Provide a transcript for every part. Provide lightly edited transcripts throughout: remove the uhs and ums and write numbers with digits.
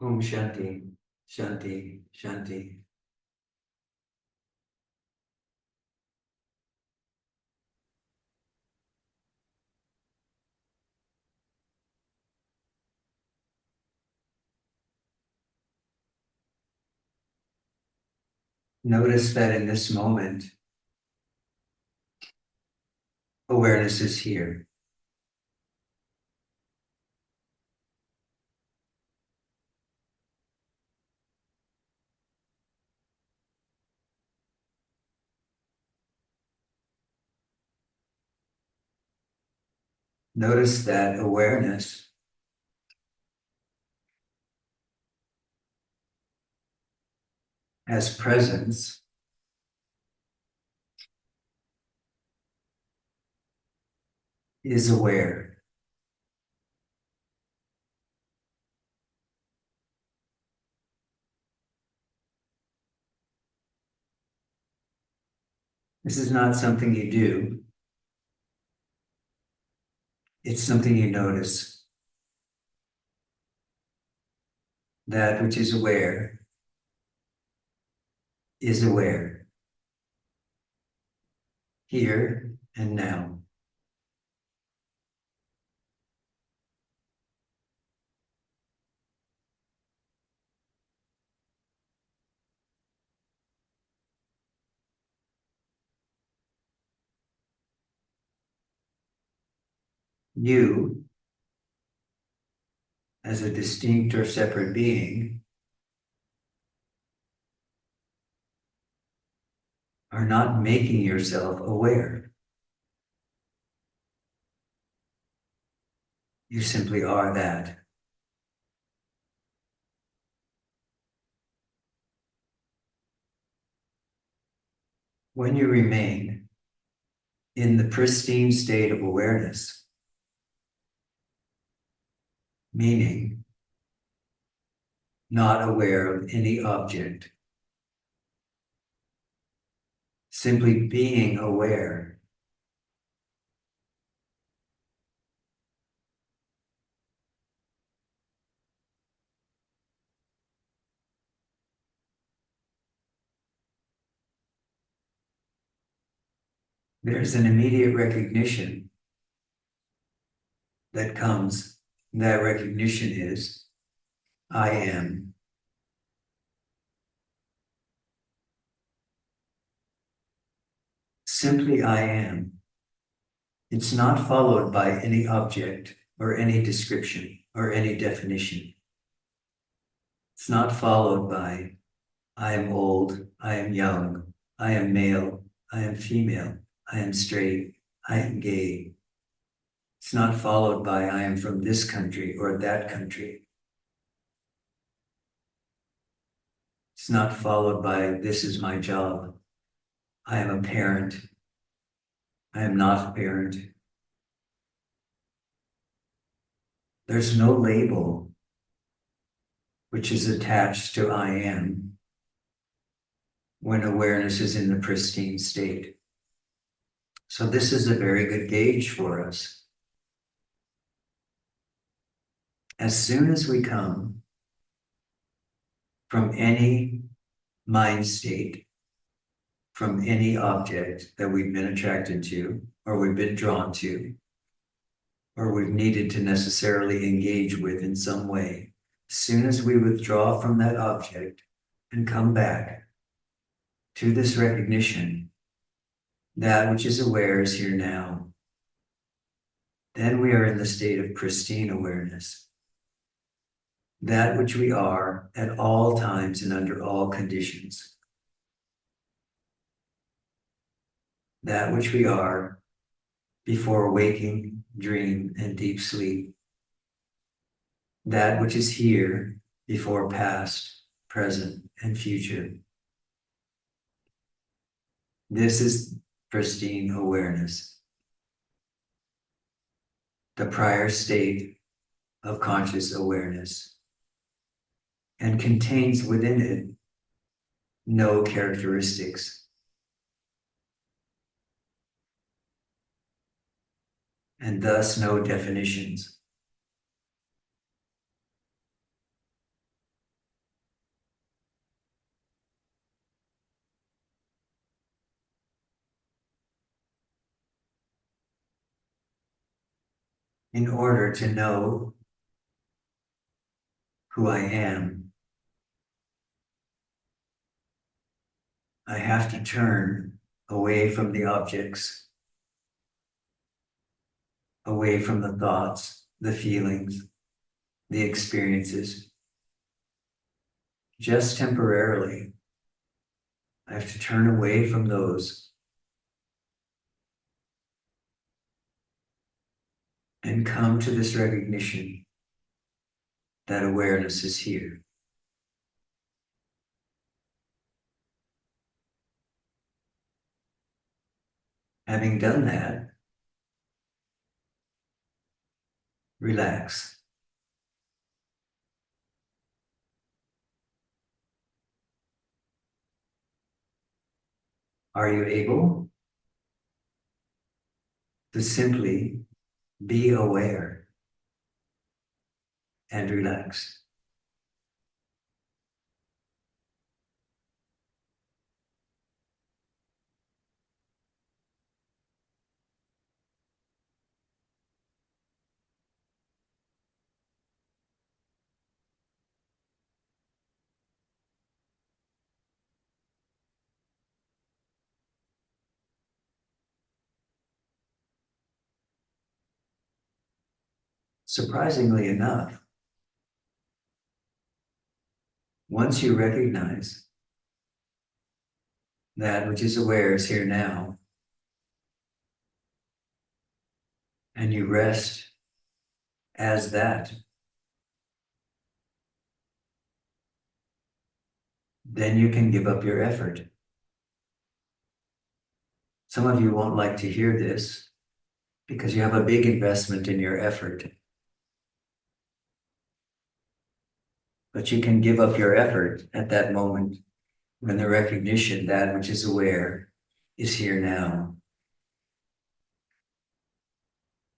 Shanti, Shanti, Shanti. Notice that in this moment, awareness is here. Notice that awareness as presence is aware. This is not something you do. It's something you notice. That which is aware, here and now. You, as a distinct or separate being, are not making yourself aware. You simply are that. When you remain in the pristine state of awareness, meaning not aware of any object, simply being aware, there's an immediate recognition that comes. That recognition is, I am. Simply I am. It's not followed by any object or any description or any definition. It's not followed by, I am old, I am young, I am male, I am female, I am straight, I am gay. It's not followed by, I am from this country or that country. It's not followed by, this is my job. I am a parent. I am not a parent. There's no label which is attached to I am when awareness is in the pristine state. So this is a very good gauge for us. As soon as we come from any mind state, from any object that we've been attracted to, or we've been drawn to, or we've needed to necessarily engage with in some way, as soon as we withdraw from that object and come back to this recognition, that which is aware is here now, then we are in the state of pristine awareness. That which we are at all times and under all conditions. That which we are before waking, dream, and deep sleep. That which is here before past, present, and future. This is pristine awareness. The prior state of conscious awareness, and contains within it no characteristics, and thus no definitions. in order to know who I am, I have to turn away from the objects, away from the thoughts, the feelings, the experiences. Just temporarily, I have to turn away from those and come to this recognition that awareness is here. Having done that, relax. Are you able to simply be aware and relax? Surprisingly enough, once you recognize that which is aware is here now, and you rest as that, then you can give up your effort. Some of you won't like to hear this because you have a big investment in your effort. But you can give up your effort at that moment when the recognition that which is aware is here now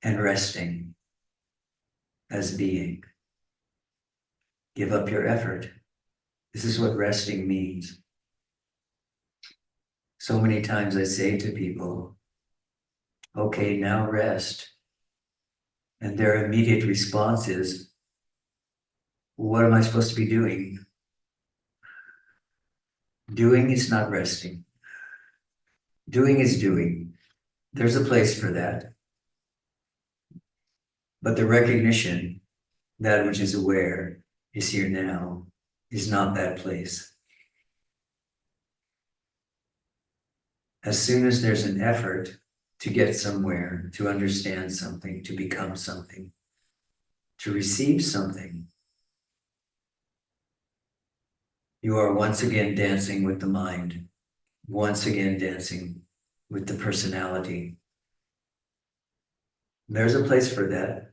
and resting as being. Give up your effort. This is what resting means. So many times I say to people, okay, now rest. And their immediate response is, what am I supposed to be doing? Doing is not resting. Doing is doing. There's a place for that. But the recognition, that which is aware, is here now, is not that place. As soon as there's an effort to get somewhere, to understand something, to become something, to receive something, you are once again dancing with the mind, once again dancing with the personality. There's a place for that.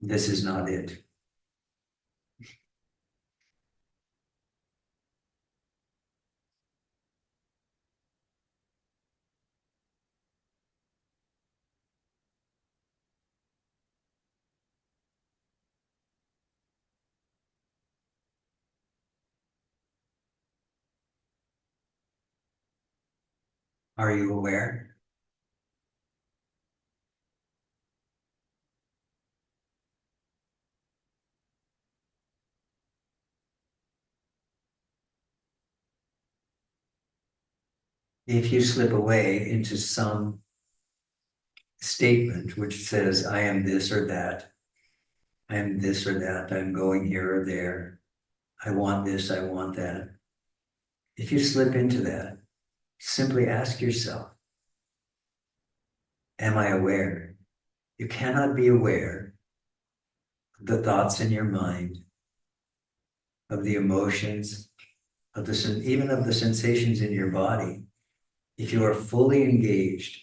This is not it. Are you aware? If you slip away into some statement which says, I am this or that, I am this or that, I'm going here or there, I want this, I want that. If you slip into that, simply ask yourself, am I aware? You cannot be aware of the thoughts in your mind, of the emotions, of the even of the sensations in your body, if you are fully engaged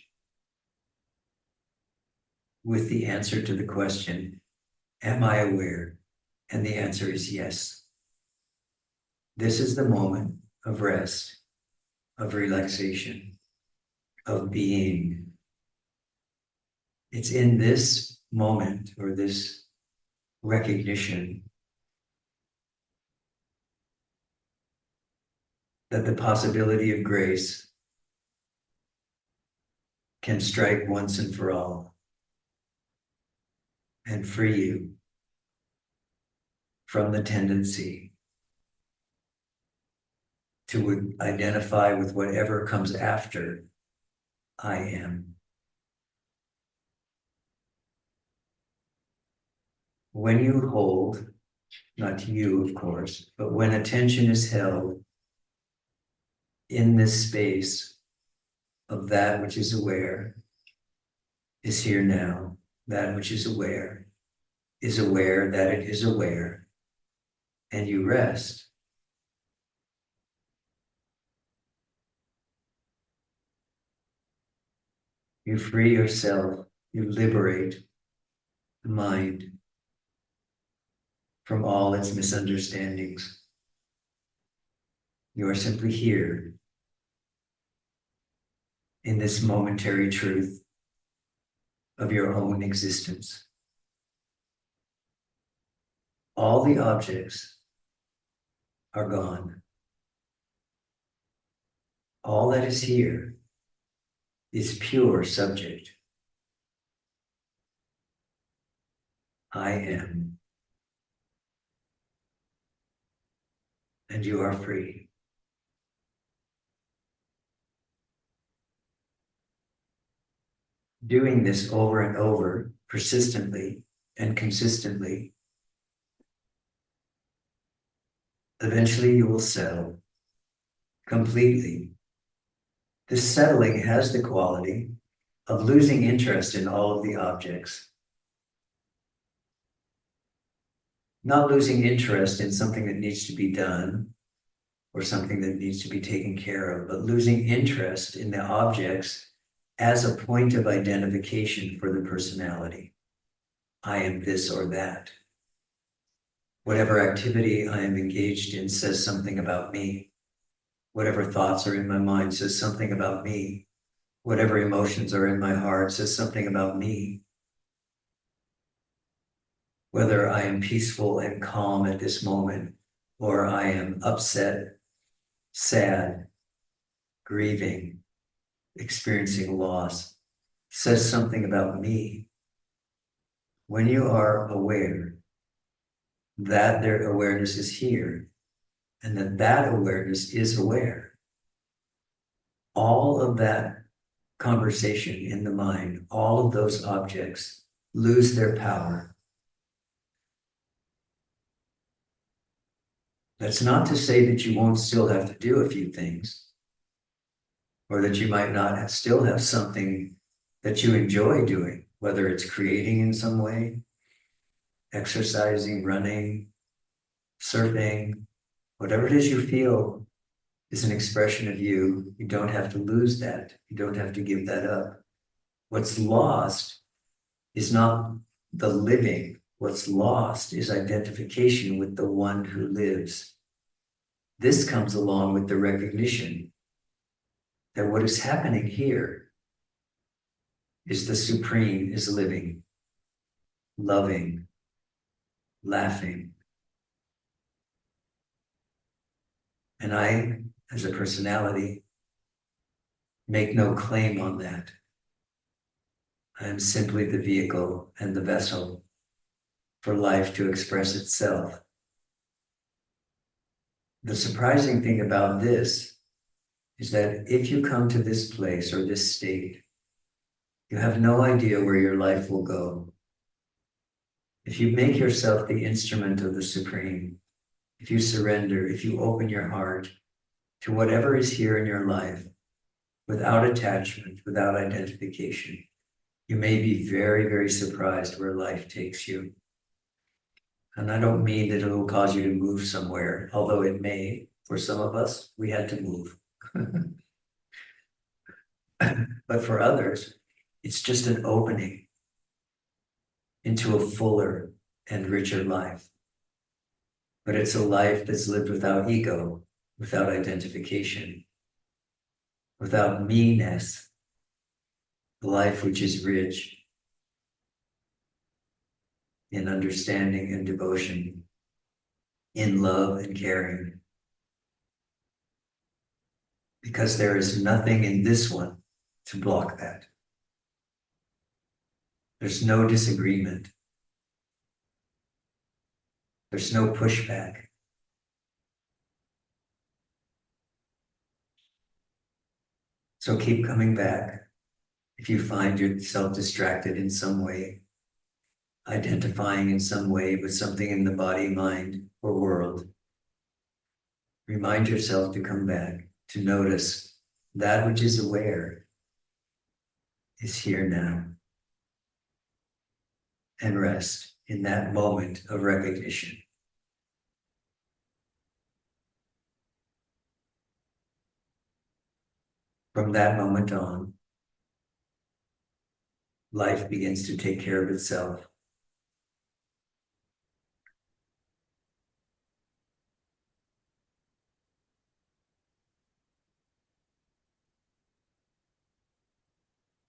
with the answer to the question, am I aware? And the answer is yes. This is the moment of rest, of relaxation, of being. It's in this moment or this recognition that the possibility of grace can strike once and for all. and free you from the tendency to identify with whatever comes after I am. When you hold, not you, of course, but when attention is held in this space of that which is aware, is here now, that which is aware that it is aware, and you rest, you free yourself, you liberate the mind from all its misunderstandings. You are simply here in this momentary truth of your own existence. All the objects are gone. All that is here is pure subject. I am. And you are free. Doing this over and over, persistently and consistently, eventually you will settle completely. This settling has the quality of losing interest in all of the objects. Not losing interest in something that needs to be done or something that needs to be taken care of, but losing interest in the objects as a point of identification for the personality. I am this or that. Whatever activity I am engaged in says something about me. Whatever thoughts are in my mind says something about me. Whatever emotions are in my heart says something about me. Whether I am peaceful and calm at this moment, or I am upset, sad, grieving, experiencing loss, says something about me. When you are aware that their awareness is here, and that awareness is aware, all of that conversation in the mind, all of those objects lose their power. That's not to say that you won't still have to do a few things, or that you might not still have something that you enjoy doing, whether it's creating in some way, exercising, running, surfing, whatever it is you feel is an expression of you. You don't have to lose that. You don't have to give that up. What's lost is not the living. What's lost is identification with the one who lives. This comes along with the recognition that what is happening here is the Supreme is living, loving, laughing. And I, as a personality, make no claim on that. I am simply the vehicle and the vessel for life to express itself. The surprising thing about this is that if you come to this place or this state, you have no idea where your life will go. If you make yourself the instrument of the Supreme, if you surrender, if you open your heart to whatever is here in your life, without attachment, without identification, you may be very, very surprised where life takes you. And I don't mean that it will cause you to move somewhere, although it may. For some of us, we had to move. But for others, it's just an opening into a fuller and richer life. But it's a life that's lived without ego, without identification, without me-ness, a life which is rich in understanding and devotion, in love and caring. Because there is nothing in this one to block that. There's no disagreement. There's no pushback. So keep coming back. If you find yourself distracted in some way, identifying in some way with something in the body, mind, or world, remind yourself to come back, to notice that which is aware is here now. And rest in that moment of recognition. From that moment on, life begins to take care of itself.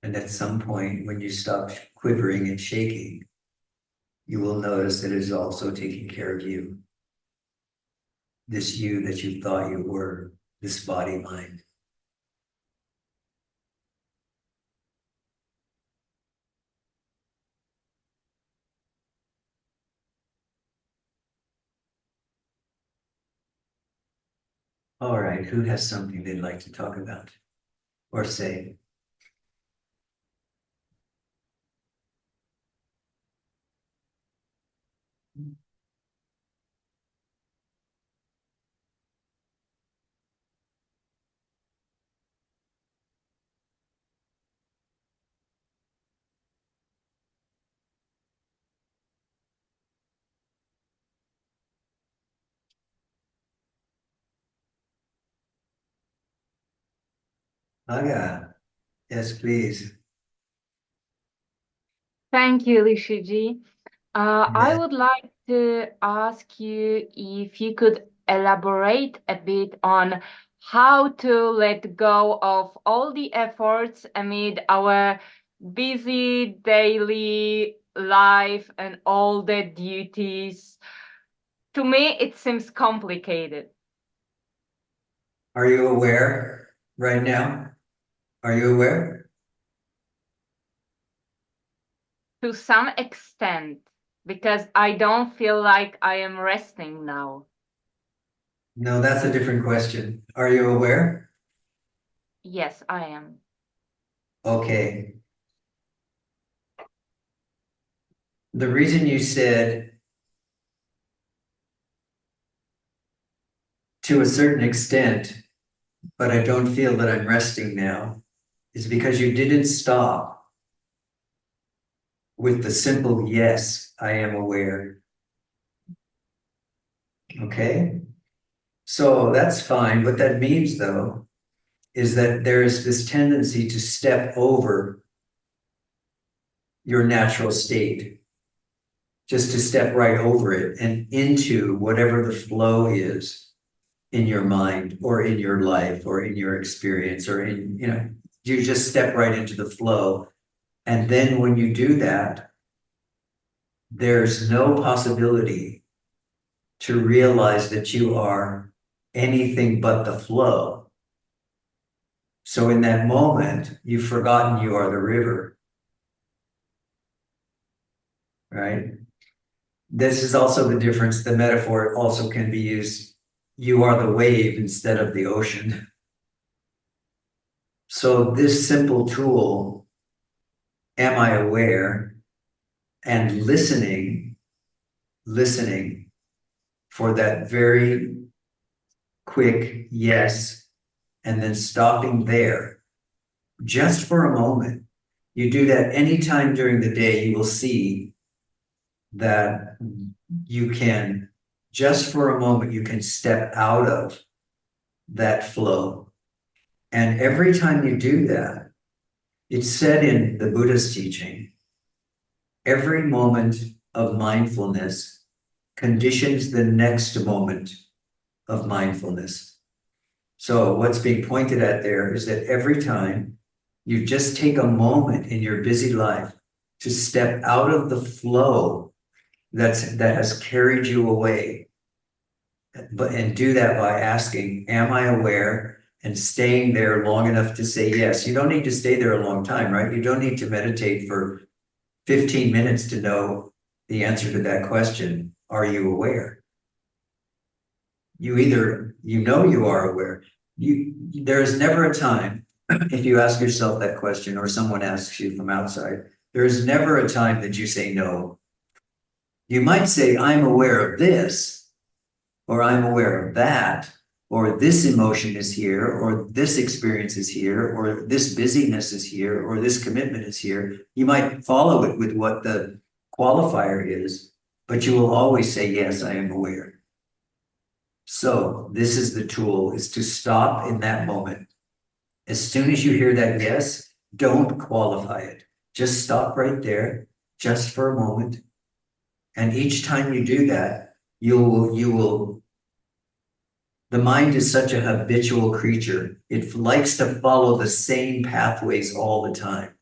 And at some point, when you stop quivering and shaking, you will notice that it is also taking care of you. This you that you thought you were, this body mind. All right, who has something they'd like to talk about or say? Aga, yes, please. Thank you, Rishiji. I would like to ask you if you could elaborate a bit on how to let go of all the efforts amid our busy daily life and all the duties. To me, it seems complicated. Are you aware right now? Are you aware? To some extent, because I don't feel like I am resting now. No, that's a different question. Are you aware? Yes, I am. Okay. The reason you said to a certain extent, but I don't feel that I'm resting now, is because you didn't stop with the simple yes, I am aware. Okay? So that's fine. What that means, though, is that there is this tendency to step over your natural state, just to step right over it and into whatever the flow is in your mind or in your life or in your experience or in, you just step right into the flow. And then when you do that, there's no possibility to realize that you are anything but the flow. So in that moment, you've forgotten you are the river, right? This is also the difference. The metaphor also can be used. You are the wave instead of the ocean. So this simple tool, am I aware, and listening for that very quick yes, and then stopping there just for a moment. You do that anytime during the day, you will see that you can, just for a moment, you can step out of that flow. And every time you do that, it's said in the Buddha's teaching, every moment of mindfulness conditions the next moment of mindfulness. So what's being pointed at there is that every time you just take a moment in your busy life to step out of the flow that has carried you away, and do that by asking, am I aware? And staying there long enough to say yes. You don't need to stay there a long time, right? You don't need to meditate for 15 minutes to know the answer to that question. are you aware? You either, you are aware. There is never a time, if you ask yourself that question or someone asks you from outside, there is never a time that you say no. You might say, I'm aware of this, or I'm aware of that, or this emotion is here, or this experience is here, or this busyness is here, or this commitment is here. You might follow it with what the qualifier is, but you will always say, yes, I am aware. So this is the tool, is to stop in that moment. As soon as you hear that yes, don't qualify it. Just stop right there, just for a moment. And each time you do that, the mind is such a habitual creature. It likes to follow the same pathways all the time,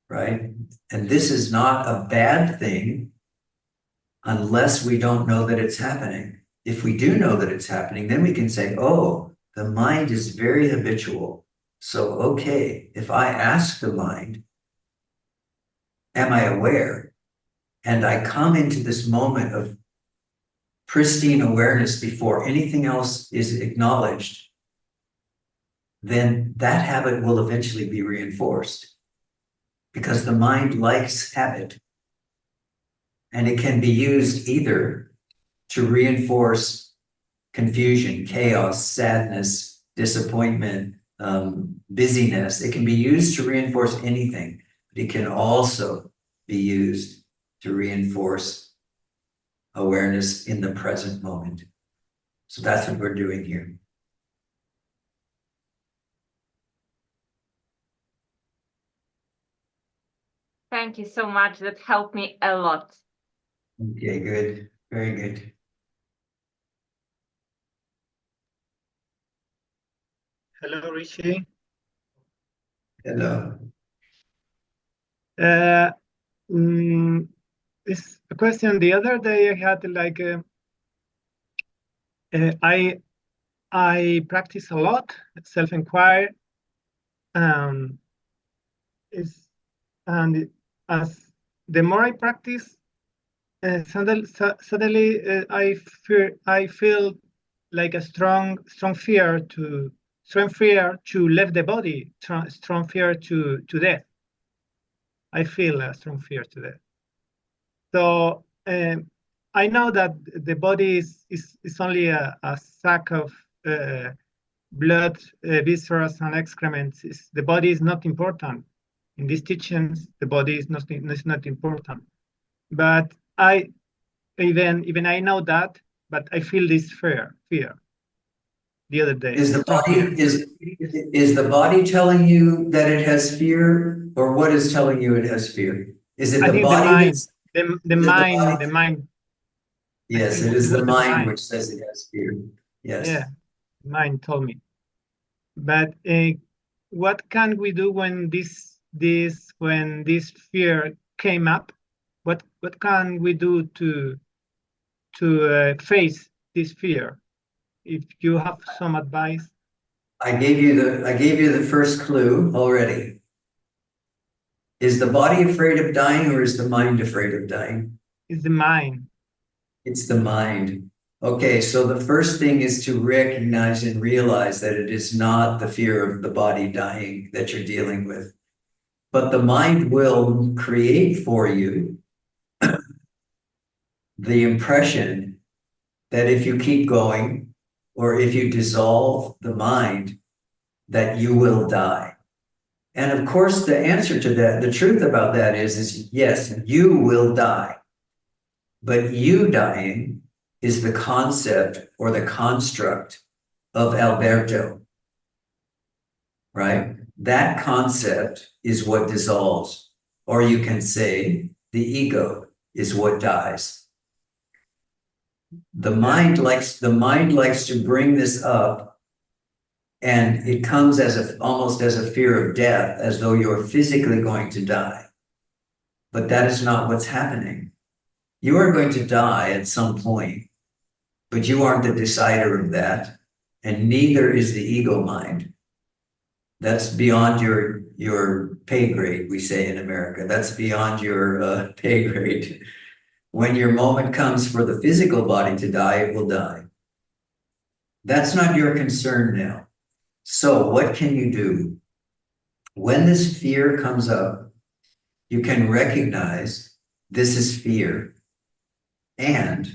right? And this is not a bad thing unless we don't know that it's happening. If we do know that it's happening, then we can say, oh, the mind is very habitual. So, okay, if I ask the mind, am I aware? And I come into this moment of pristine awareness before anything else is acknowledged, then that habit will eventually be reinforced because the mind likes habit. And it can be used either to reinforce confusion, chaos, sadness, disappointment, busyness. It can be used to reinforce anything, but it can also be used to reinforce awareness in the present moment. So that's what we're doing here. Thank you so much. That helped me a lot. Okay, good. Very good. Hello, Rishi. Hello. This question the other day I had like I practice a lot self-inquiry. And as the more I practice, suddenly I feel like a strong fear to leave the body, strong fear to death. I feel a strong fear to death. So I know that the body is only a sack of blood, viscera, and excrements. The body is not important. In these teachings, the body is not important. But I even I know that, but I feel this fear the other day. Is the body telling you that it has fear, or what is telling you it has fear? Is it the body? The mind. Yes, it is the mind which says it has fear. Yes. Yeah, mind told me. But what can we do when this fear came up? What can we do to face this fear? If you have some advice. I gave you the first clue already. Is the body afraid of dying, or is the mind afraid of dying? It's the mind. It's the mind. Okay, so the first thing is to recognize and realize that it is not the fear of the body dying that you're dealing with, but the mind will create for you the impression that if you keep going, or if you dissolve the mind, that you will die. And of course, the answer to that, the truth about that is yes, you will die. But you dying is the concept or the construct of Alberto, right? That concept is what dissolves. Or you can say the ego is what dies. The mind likes to bring this up, and it comes as almost as a fear of death, as though you're physically going to die. But that is not what's happening. You are going to die at some point, but you aren't the decider of that, and neither is the ego mind. That's beyond your pay grade, we say in America. That's beyond your pay grade. When your moment comes for the physical body to die, it will die. That's not your concern now. So what can you do? When this fear comes up, you can recognize this is fear and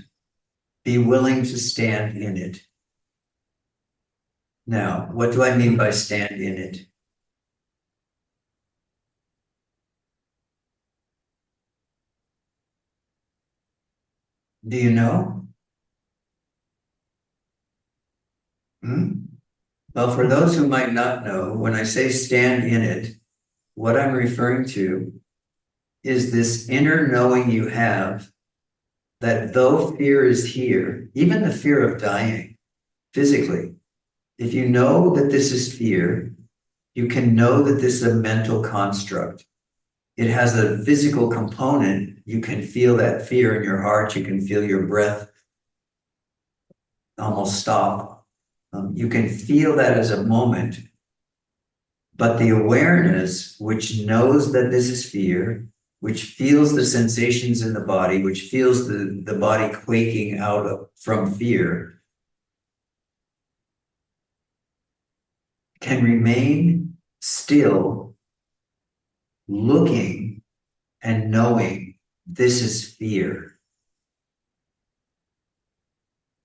be willing to stand in it. Now, what do I mean by stand in it? Do you know? Well, for those who might not know, when I say stand in it, what I'm referring to is this inner knowing you have that though fear is here, even the fear of dying physically, if you know that this is fear, you can know that this is a mental construct. It has a physical component. You can feel that fear in your heart. You can feel your breath almost stop. You can feel that as a moment. But the awareness, which knows that this is fear, which feels the sensations in the body, which feels the body quaking from fear, can remain still, looking and knowing this is fear.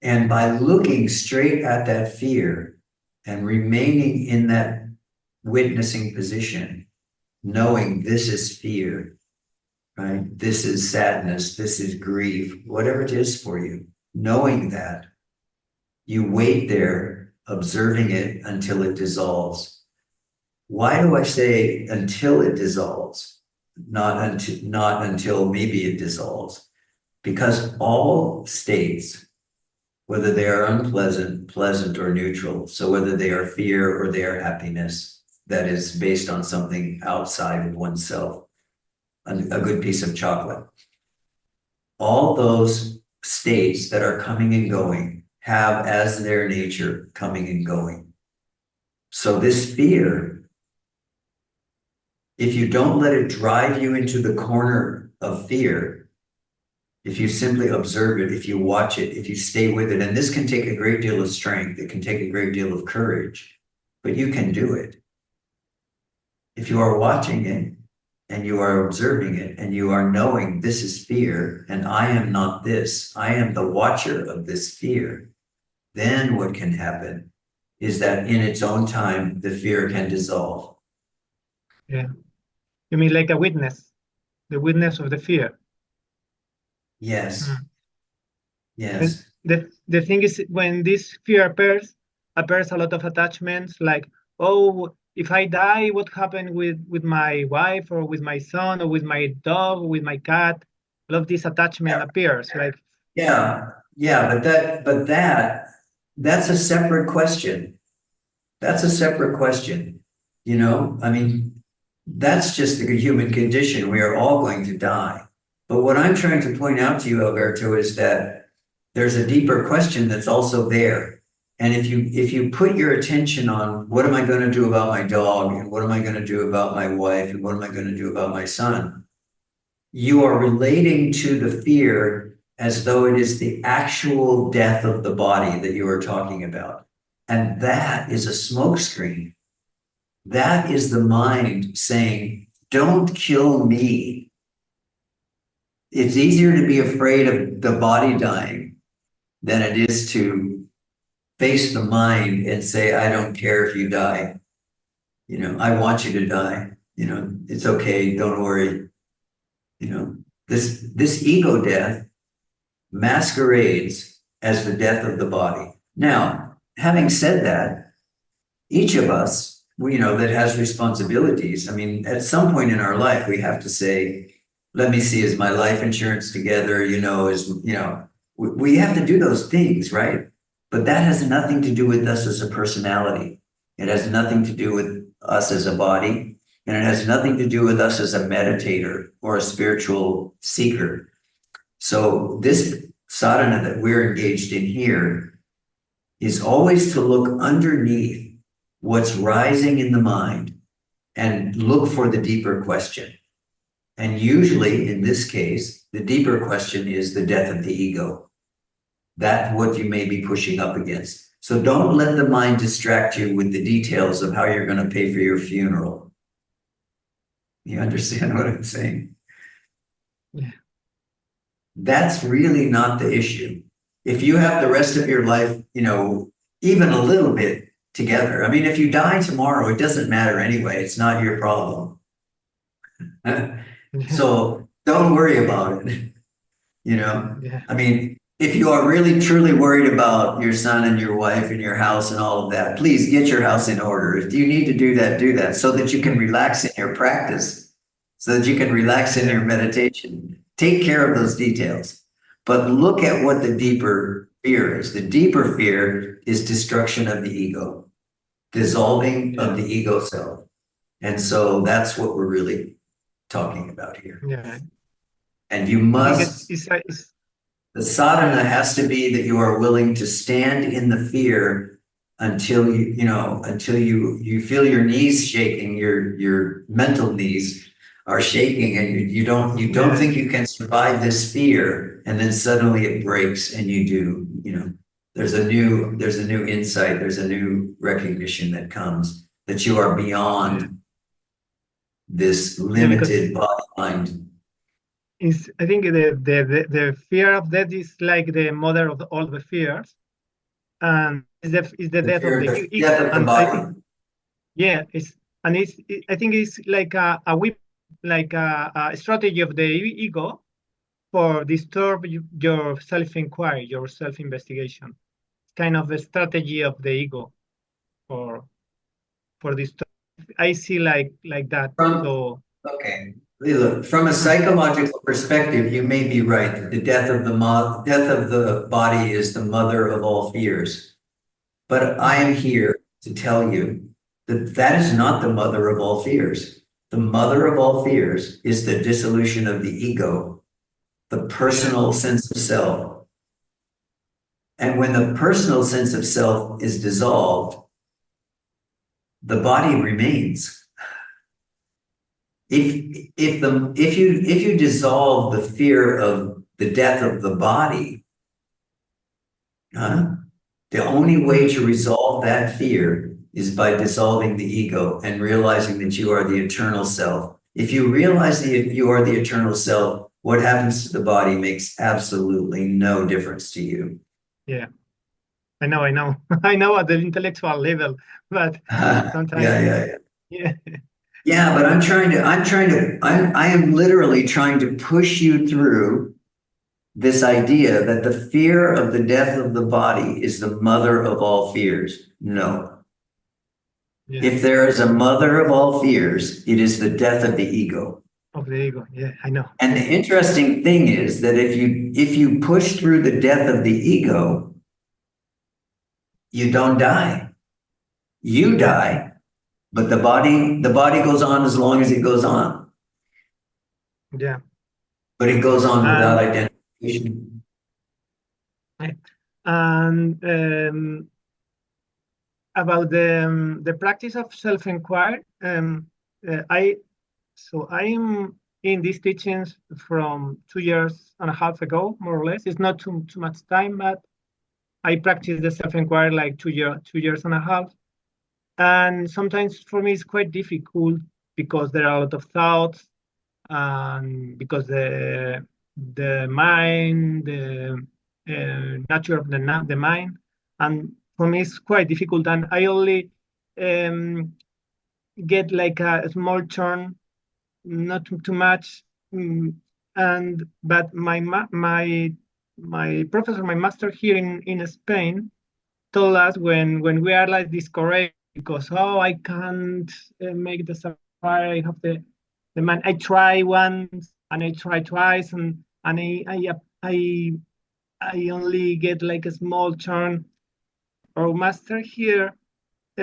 And by looking straight at that fear and remaining in that witnessing position, knowing this is fear, right? This is sadness, this is grief, whatever it is for you, knowing that, you wait there, observing it until it dissolves. Why do I say until it dissolves? Not until maybe it dissolves. Because all states, whether they are unpleasant, pleasant, or neutral, so whether they are fear or they are happiness, that is based on something outside of oneself, a good piece of chocolate. All those states that are coming and going have as their nature coming and going. So this fear, if you don't let it drive you into the corner of fear, if you simply observe it, if you watch it, if you stay with it, and this can take a great deal of strength, it can take a great deal of courage, but you can do it. If you are watching it and you are observing it and you are knowing this is fear and I am not this, I am the watcher of this fear, then what can happen is that in its own time, the fear can dissolve. Yeah. You mean like a witness, the witness of the fear? Yes. Mm. Yes. And the thing is, when this fear appears a lot of attachments, like, oh, if I die, what happened with my wife or with my son or with my dog or with my cat? All of this attachment appears. Like, but that's a separate question. That's a separate question. You know, I mean, that's just the human condition. We are all going to die. But what I'm trying to point out to you, Alberto, is that there's a deeper question that's also there. And if you put your attention on what am I going to do about my dog and what am I going to do about my wife and what am I going to do about my son, you are relating to the fear as though it is the actual death of the body that you are talking about. And that is a smokescreen. That is the mind saying, don't kill me. It's easier to be afraid of the body dying than it is to face the mind and say, I don't care if you die. You know, I want you to die. You know, it's okay. Don't worry. You know, this ego death masquerades as the death of the body. Now, having said that, each of us, you know, that has responsibilities, I mean, at some point in our life, we have to say, let me see, is my life insurance together? You know, we have to do those things, right? But that has nothing to do with us as a personality. It has nothing to do with us as a body, and it has nothing to do with us as a meditator or a spiritual seeker. So this sadhana that we're engaged in here is always to look underneath what's rising in the mind and look for the deeper question. And usually in this case, the deeper question is the death of the ego. That's what you may be pushing up against. So don't let the mind distract you with the details of how you're going to pay for your funeral. You understand what I'm saying? Yeah. That's really not the issue. If you have the rest of your life, even a little bit together. I mean, if you die tomorrow, it doesn't matter anyway. It's not your problem. So don't worry about it. Yeah. I mean, if you are really truly worried about your son and your wife and your house and all of that, please get your house in order. If you need to do that so that you can relax in your practice, so that you can relax in your meditation. Take care of those details. But look at what the deeper fear is. The deeper fear is destruction of the ego, dissolving of the ego self. And so that's what we're really talking about here. Yeah. And you must, the sadhana has to be that you are willing to stand in the fear until you feel your knees shaking, your mental knees are shaking, and you don't think you can survive this fear, and then suddenly it breaks and you do. There's a new insight, there's a new recognition that comes that you are beyond this limited body mind. I think the fear of death is like the mother of all the fears, and is the death of the ego. Death of the body. I think it's like a strategy of the ego for disturb your self-inquiry, your self-investigation. It's kind of a strategy of the ego for disturb. I see like that. Okay. Look, from a psychological perspective, you may be right. The death of the body is the mother of all fears. But I am here to tell you that is not the mother of all fears. The mother of all fears is the dissolution of the ego, the personal sense of self. And when the personal sense of self is dissolved, the body remains. If you dissolve the fear of the death of the body, the only way to resolve that fear is by dissolving the ego and realizing that you are the eternal self. If you realize that you are the eternal self, what happens to the body makes absolutely no difference to you. Yeah, I know. I know at the intellectual level, but sometimes. Yeah, but I am literally trying to push you through this idea that the fear of the death of the body is the mother of all fears. No. Yeah. If there is a mother of all fears, it is the death of the ego. Of the ego, yeah, I know. And the interesting thing is that if you push through the death of the ego, you don't die. You die. But the body goes on as long as it goes on. Yeah. But it goes on without identification. And about the practice of self-inquiry, I am in these teachings from 2.5 years ago, more or less. It's not too much time, but I practice the self-inquiry like 2.5 years. And sometimes for me it's quite difficult because there are a lot of thoughts, and because the mind, the nature of the mind, and for me it's quite difficult. And I only get like a small turn, not too much. But my professor, my master here in Spain, told us when we are like discouraged because I can't make the safari, I have the man. I try once and I try twice, and I only get like a small turn. Our master here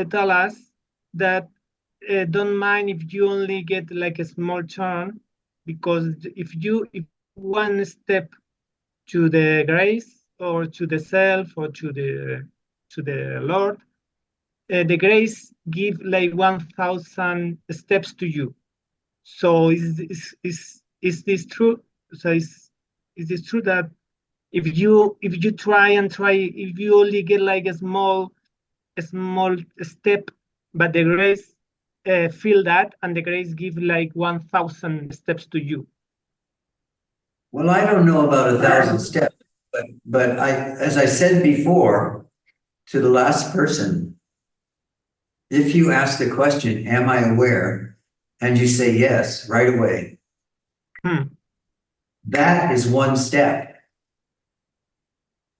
tell us that don't mind if you only get like a small turn, because if one step to the grace or to the self or to the Lord, the grace give like 1,000 steps to you. So is this true? So is this true that if you try and try, if you only get like a small step, but the grace feel that, and the grace give like 1,000 steps to you? Well, I don't know about 1,000 steps, but as I said before to the last person, if you ask the question, am I aware? And you say yes right away, that is one step.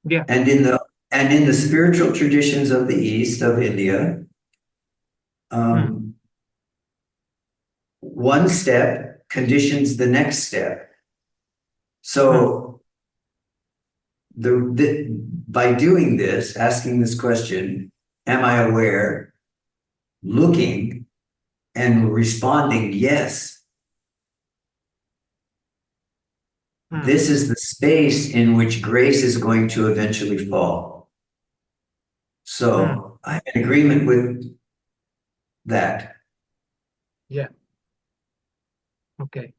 Yeah. And in the spiritual traditions of the East, of India, one step conditions the next step. So by doing this, asking this question, am I aware? Looking and responding yes. This is the space in which grace is going to eventually fall. So I'm in agreement with that. Yeah. Okay.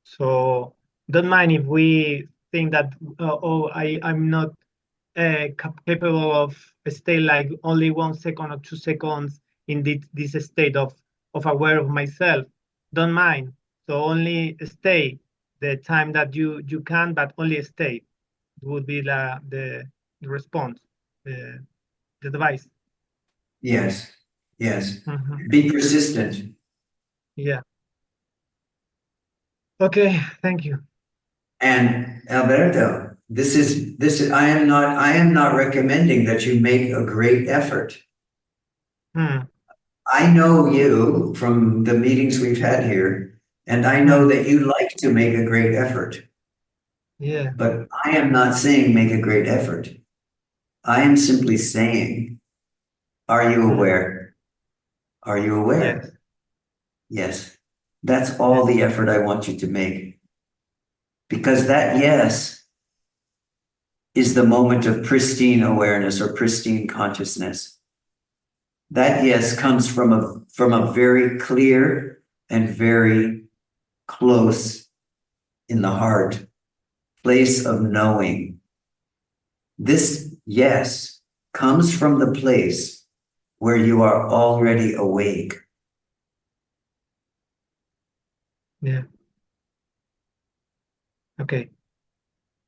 So don't mind if we think that, I'm not capable of stay like only 1 second or 2 seconds in this state of aware of myself. Don't mind. So only stay the time that you can, but only stay would be the response, the advice. Yes. Be persistent. Yeah. Okay, thank you. And Alberto, I am not recommending that you make a great effort. I know you from the meetings we've had here, and I know that you like to make a great effort. Yeah. But I am not saying make a great effort. I am simply saying, are you aware? Are you aware? Yes. Yes. That's all the effort I want you to make. Because that yes is the moment of pristine awareness or pristine consciousness. That yes comes from a very clear and very close in the heart place of knowing. This yes comes from the place where you are already awake. Yeah. Okay.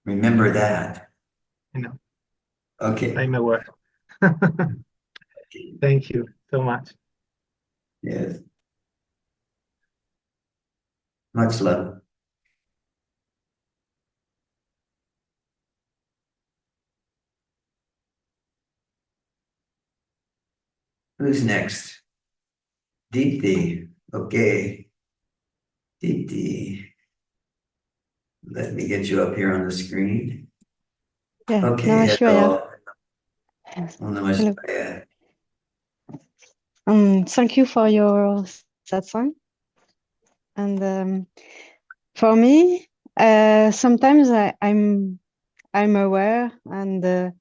Remember that. I know. Okay. I'm aware. Thank you so much. Yes. Much love. Who's next? Deepti. Okay. Deepti. Let me get you up here on the screen. Yeah. Okay. Namashivaya. Namaste. Thank you for your satsang. And for me, sometimes I'm aware and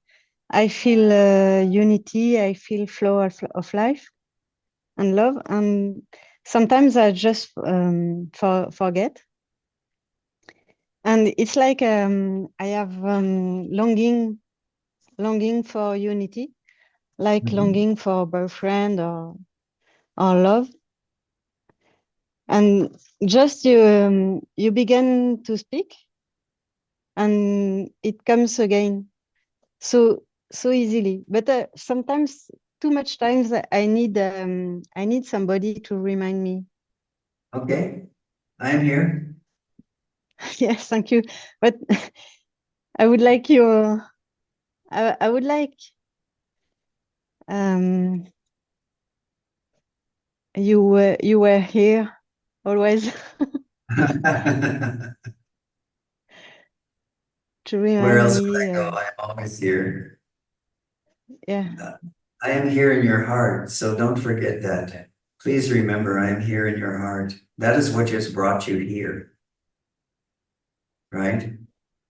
I feel unity. I feel flow of life and love. And sometimes I just forget. And it's like I have longing for unity, like longing for a boyfriend or love. And just you begin to speak, and it comes again so easily. But sometimes, too much times, I need somebody to remind me. Okay, I am here. Yes, thank you. But I would like you. I would like you were here always to Where remind else would me. I go? I'm always here. Yeah. I am here in your heart, so don't forget that. Please remember, I am here in your heart. That is what just brought you here, right?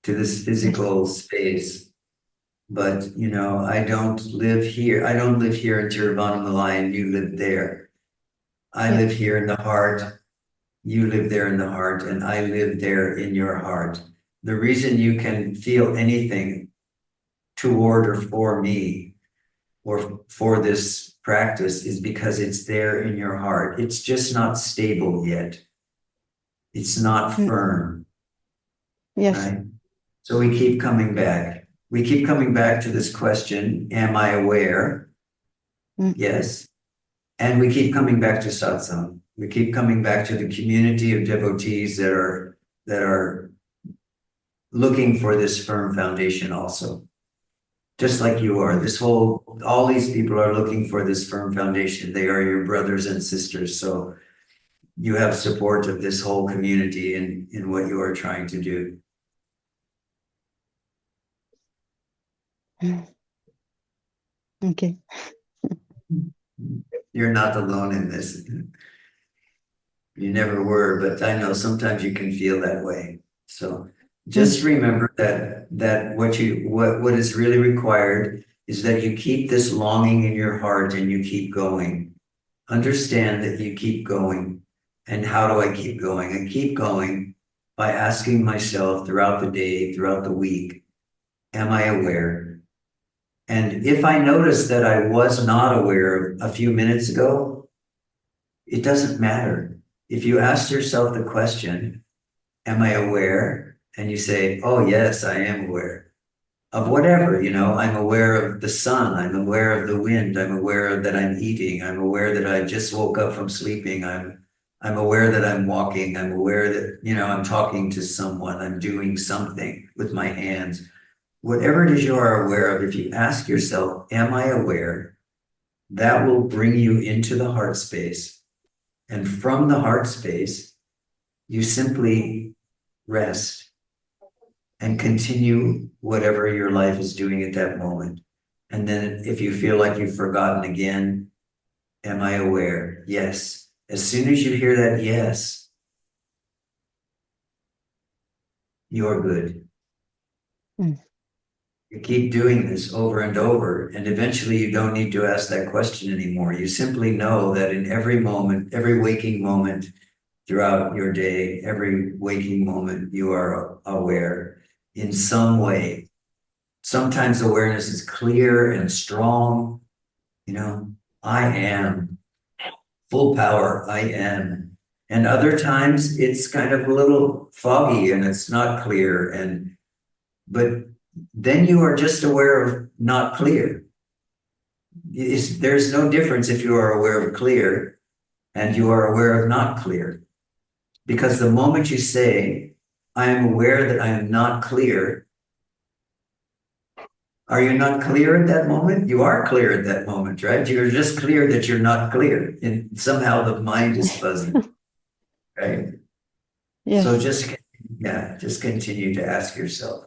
To this physical space. But, you know, I don't live here. I don't live here in Tiruvannamala and you live there. I live here in the heart. you live there in the heart, and I live there in your heart. The reason you can feel anything toward or for me or for this practice is because it's there in your heart. It's just not stable yet. It's not firm, Yes. right? So we keep coming back. We keep coming back to this question, am I aware? Yes. And we keep coming back to satsang. We keep coming back to the community of devotees that are looking for this firm foundation also. Just like you are. All these people are looking for this firm foundation. They are your brothers and sisters. So you have support of this whole community in what you are trying to do. Okay. You're not alone in this. You never were, but I know sometimes you can feel that way. So just remember that what is really required is that you keep this longing in your heart and you keep going. Understand that you keep going. And how do I keep going? I keep going by asking myself throughout the day, throughout the week, am I aware? And if I notice that I was not aware a few minutes ago, it doesn't matter. If you ask yourself the question, am I aware? And you say, oh, yes, I am aware of whatever, I'm aware of the sun. I'm aware of the wind. I'm aware that I'm eating. I'm aware that I just woke up from sleeping. I'm aware that I'm walking. I'm aware that, I'm talking to someone. I'm doing something with my hands. Whatever it is you are aware of, if you ask yourself, am I aware? That will bring you into the heart space. And from the heart space, you simply rest and continue whatever your life is doing at that moment. And then if you feel like you've forgotten again, am I aware? Yes. As soon as you hear that yes, you're good. You keep doing this over and over, and eventually you don't need to ask that question anymore. You simply know that in every moment, every waking moment throughout your day, every waking moment, you are aware in some way. Sometimes awareness is clear and strong. I am full power. I am. And other times it's kind of a little foggy and it's not clear. But then you are just aware of not clear. There's no difference if you are aware of clear and you are aware of not clear. Because the moment you say, I am aware that I am not clear, are you not clear at that moment? You are clear at that moment, right? You're just clear that you're not clear. And somehow the mind is fuzzy, right? Yes. So just continue to ask yourself,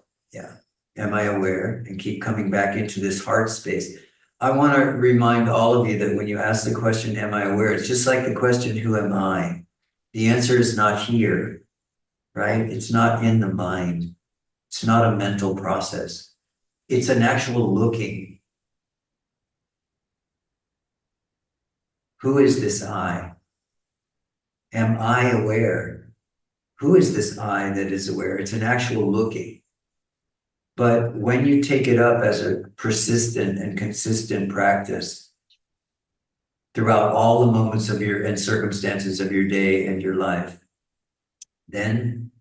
am I aware? And keep coming back into this heart space. I want to remind all of you that when you ask the question, am I aware? It's just like the question, who am I? The answer is not here, right? It's not in the mind. It's not a mental process. It's an actual looking. Who is this I? Am I aware? Who is this I that is aware? It's an actual looking. But when you take it up as a persistent and consistent practice throughout all the moments of your and circumstances of your day and your life, then,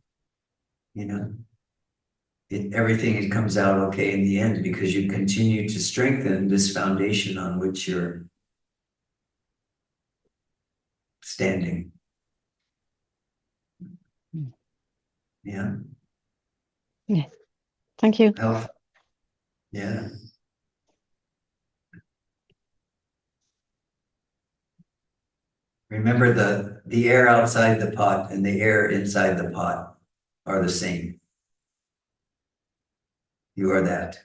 everything comes out okay in the end because you continue to strengthen this foundation on which you're standing. Yeah. Yes. Thank you. Health. Yeah. Remember the air outside the pot and the air inside the pot are the same. You are that.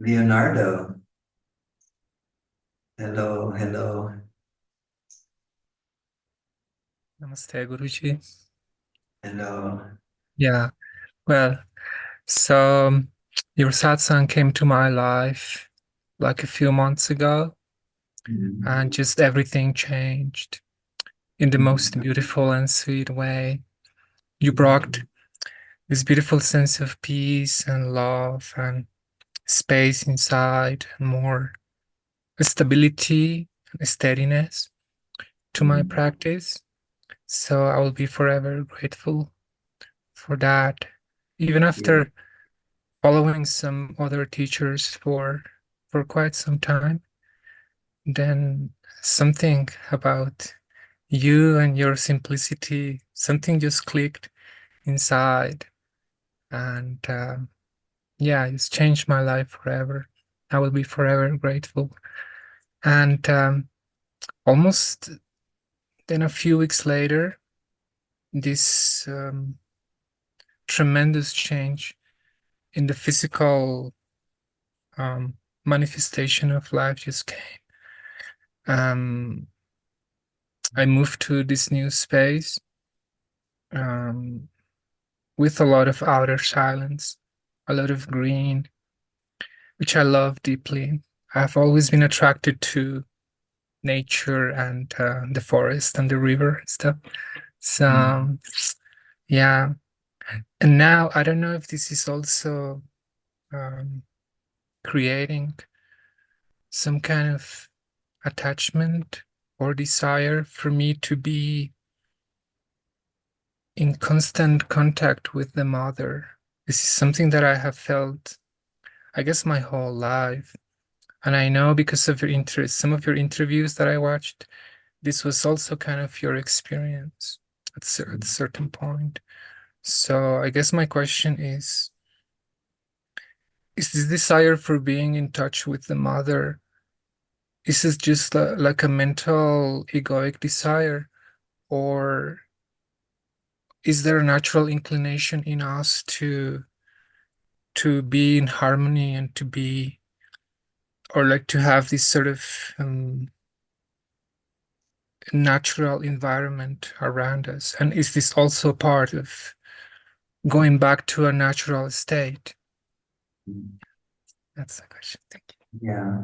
Leonardo. Hello, hello. Namaste, Guruji. And Yeah, well, so your satsang came to my life like a few months ago, and just everything changed in the most beautiful and sweet way. You brought this beautiful sense of peace and love and space inside, and more stability and steadiness to my practice. So I will be forever grateful for that. Even after following some other teachers for quite some time, then something about you and your simplicity, something just clicked inside, and yeah, it's changed my life forever. I will be forever grateful. And almost then a few weeks later, this tremendous change in the physical manifestation of life just came. I moved to this new space with a lot of outer silence, a lot of green, which I love deeply. I've always been attracted to nature and the forest and the river and stuff. So, yeah. And now I don't know if this is also creating some kind of attachment or desire for me to be in constant contact with the mother. This is something that I have felt, I guess, my whole life. And I know because of your interest, some of your interviews that I watched, this was also kind of your experience at a certain point. So I guess my question is this desire for being in touch with the mother, is this just like a mental egoic desire, or is there a natural inclination in us to be in harmony and to be, or like to have this sort of natural environment around us? And is this also part of going back to a natural state? That's the question. Thank you. yeah,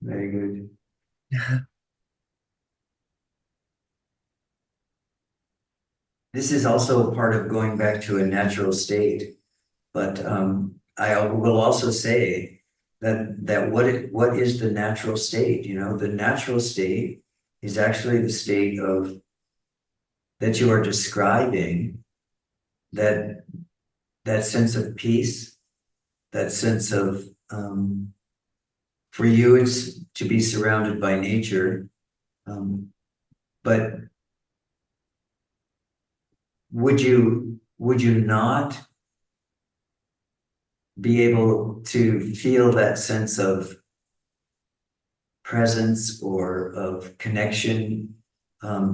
very good. This is also part of going back to a natural state. But I will also say that what is the natural state? You know, the natural state is actually the state of that you are describing, that sense of peace, that sense of for you it's to be surrounded by nature, but would you not be able to feel that sense of presence or of connection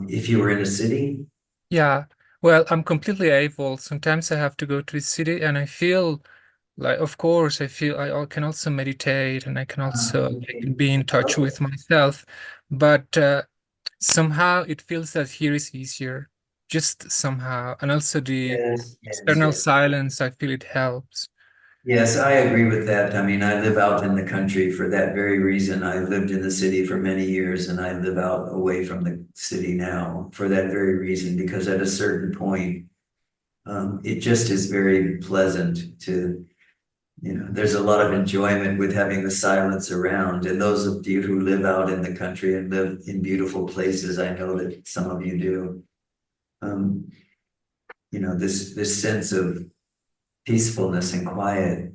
if you were in a city? Yeah, well, I'm completely able. Sometimes I have to go to the city and I feel like, of course, I can also meditate and I can also like, be in touch with myself. But somehow it feels that here is easier, just somehow. And also the Yes, external yes. silence, I feel it helps. Yes, I agree with that. I mean, I live out in the country for that very reason. I lived in the city for many years and I live out away from the city now for that very reason, because at a certain point, it just is very pleasant to, you know, there's a lot of enjoyment with having the silence around. And those of you who live out in the country and live in beautiful places, I know that some of you do. You know, this sense of peacefulness and quiet,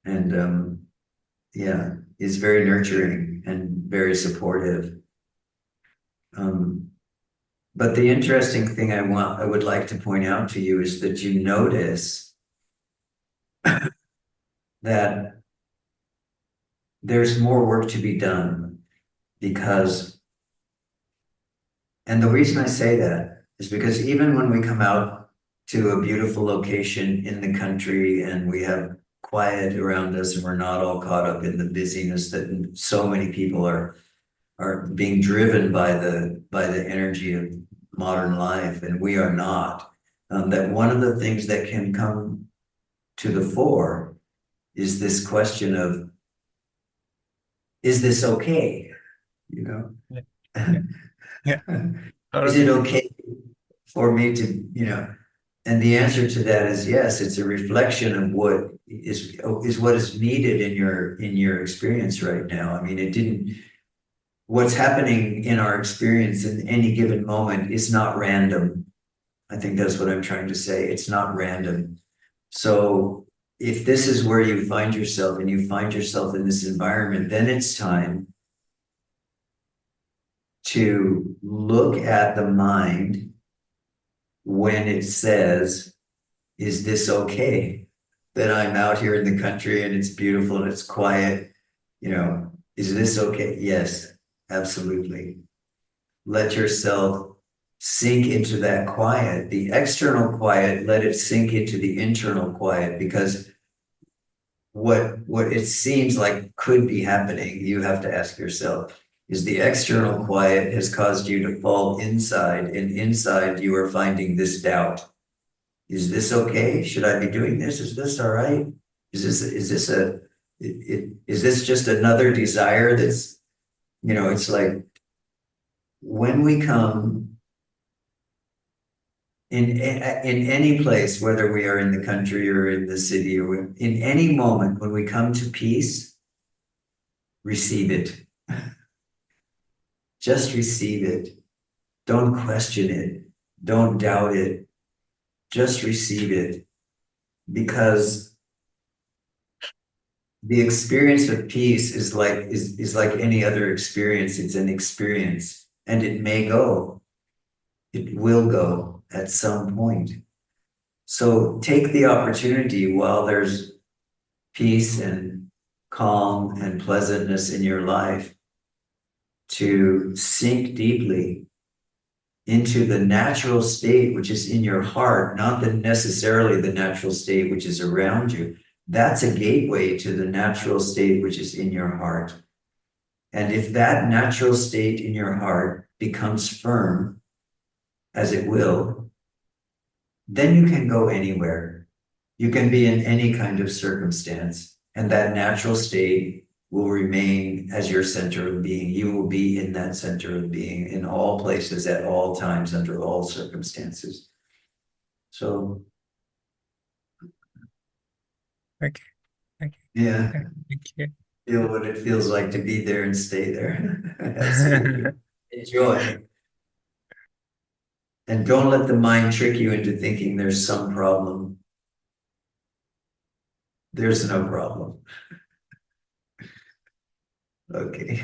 and yeah, is very nurturing and very supportive. But the interesting thing I would like to point out to you is that you notice that there's more work to be done, because, and the reason I say that is because even when we come out to a beautiful location in the country and we have quiet around us and we're not all caught up in the busyness that so many people are being driven by the energy of modern life, and we are not. That one of the things that can come to the fore is this question of, is this okay? You know? Yeah. Yeah. Is it okay for me to, you know? And the answer to that is yes. It's a reflection of what is what is needed in your experience right now. I mean, it didn't. What's happening in our experience in any given moment is not random. I think that's what I'm trying to say. It's not random. So if this is where you find yourself and you find yourself in this environment, then it's time to look at the mind when it says, is this okay? That I'm out here in the country and it's beautiful and it's quiet, you know, is this okay? Yes, absolutely. Let yourself sink into that quiet, the external quiet, let it sink into the internal quiet, because what it seems like could be happening, you have to ask yourself, is the external quiet has caused you to fall inside, and inside you are finding this doubt. Is this okay? Should I be doing this? Is this all right? Is this just another desire that's, you know, it's like when we come in any place, whether we are in the country or in the city or in any moment, when we come to peace, receive it. Just receive it. Don't question it. Don't doubt it. Just receive it. Because the experience of peace is like any other experience. It's an experience, and it may go. It will go at some point. So take the opportunity while there's peace and calm and pleasantness in your life to sink deeply into the natural state which is in your heart, not necessarily the natural state which is around you. That's a gateway to the natural state which is in your heart. And if that natural state in your heart becomes firm, as it will, then you can go anywhere. You can be in any kind of circumstance, and that natural state will remain as your center of being. You will be in that center of being in all places, at all times, under all circumstances. So, Okay. Thank you. yeah, Thank you. feel what it feels like to be there and stay there. Absolutely. Enjoy. And don't let the mind trick you into thinking there's some problem. There's no problem. Okay.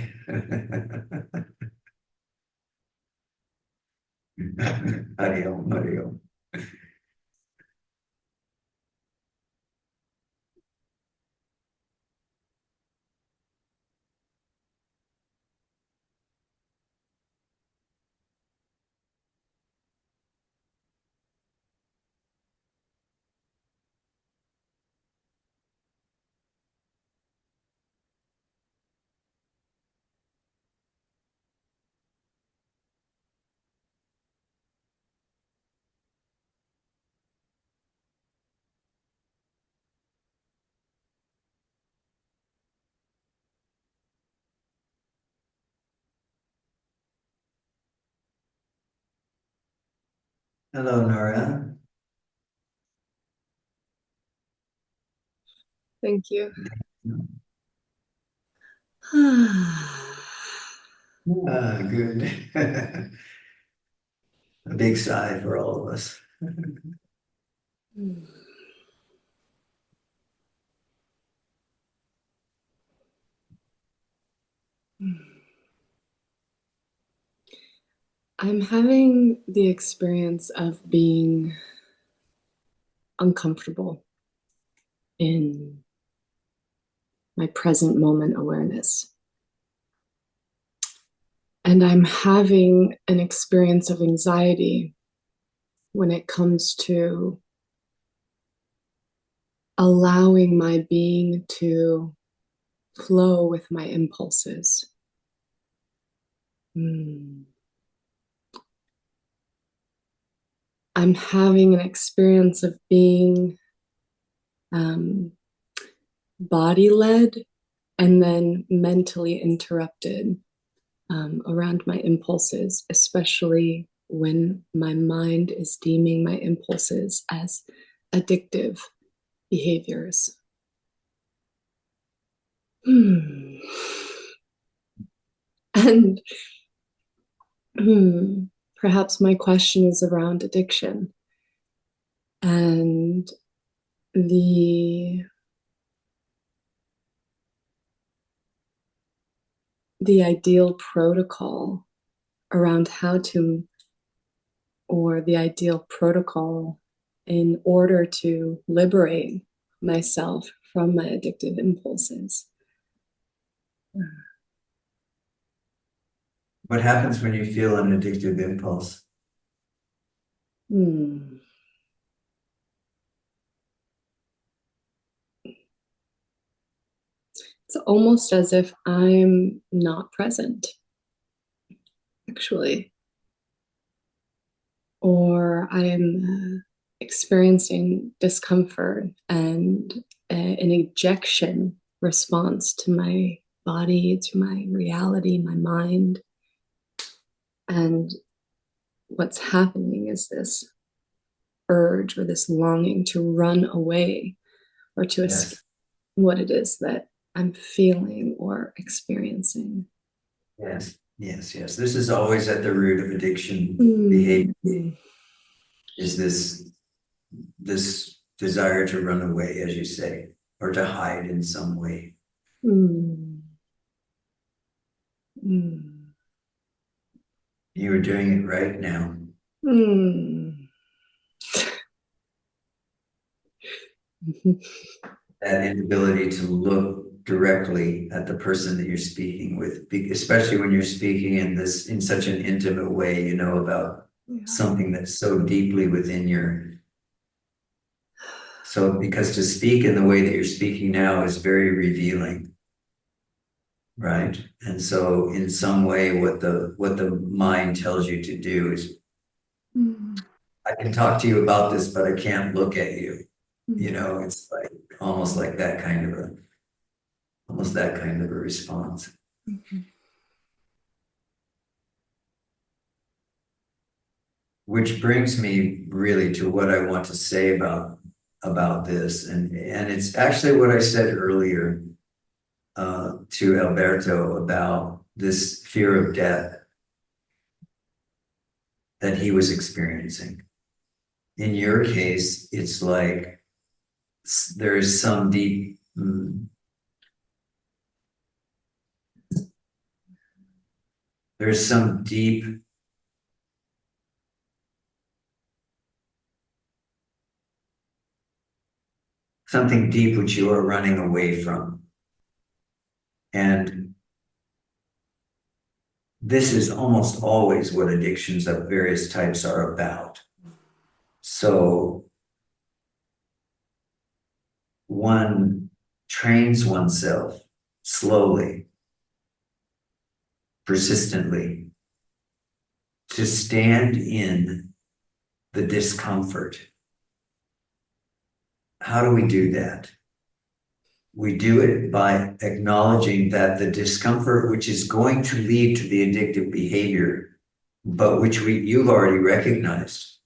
Hari Om, Hari Om. Hello, Nora. Thank you. Good. A big sigh for all of us. I'm having the experience of being uncomfortable in my present moment awareness. And I'm having an experience of anxiety when it comes to allowing my being to flow with my impulses. I'm having an experience of being body-led and then mentally interrupted around my impulses, especially when my mind is deeming my impulses as addictive behaviors. And perhaps my question is around addiction and the ideal protocol around how to, or the ideal protocol in order to liberate myself from my addictive impulses. What happens when you feel an addictive impulse? It's almost as if I'm not present, actually. Or I'm experiencing discomfort and an ejection response to my body, to my reality, my mind. And what's happening is this urge or this longing to run away or to escape what it is that I'm feeling or experiencing. Yes. This is always at the root of addiction behavior. Is this desire to run away, as you say, or to hide in some way. You are doing it right now. That inability to look directly at the person that you're speaking with, especially when you're speaking in such an intimate way, about something that's so deeply within so because to speak in the way that you're speaking now is very revealing, right? And so in some way what the mind tells you to do is, I can talk to you about this, but I can't look at you. It's like almost that kind of a response. Which brings me really to what I want to say about this, and it's actually what I said earlier to Alberto about this fear of death that he was experiencing. In your case, it's like there's some deep something deep which you are running away from. And this is almost always what addictions of various types are about. So one trains oneself slowly, persistently, to stand in the discomfort. How do we do that? We do it by acknowledging that the discomfort, which is going to lead to the addictive behavior, but which you've already recognized,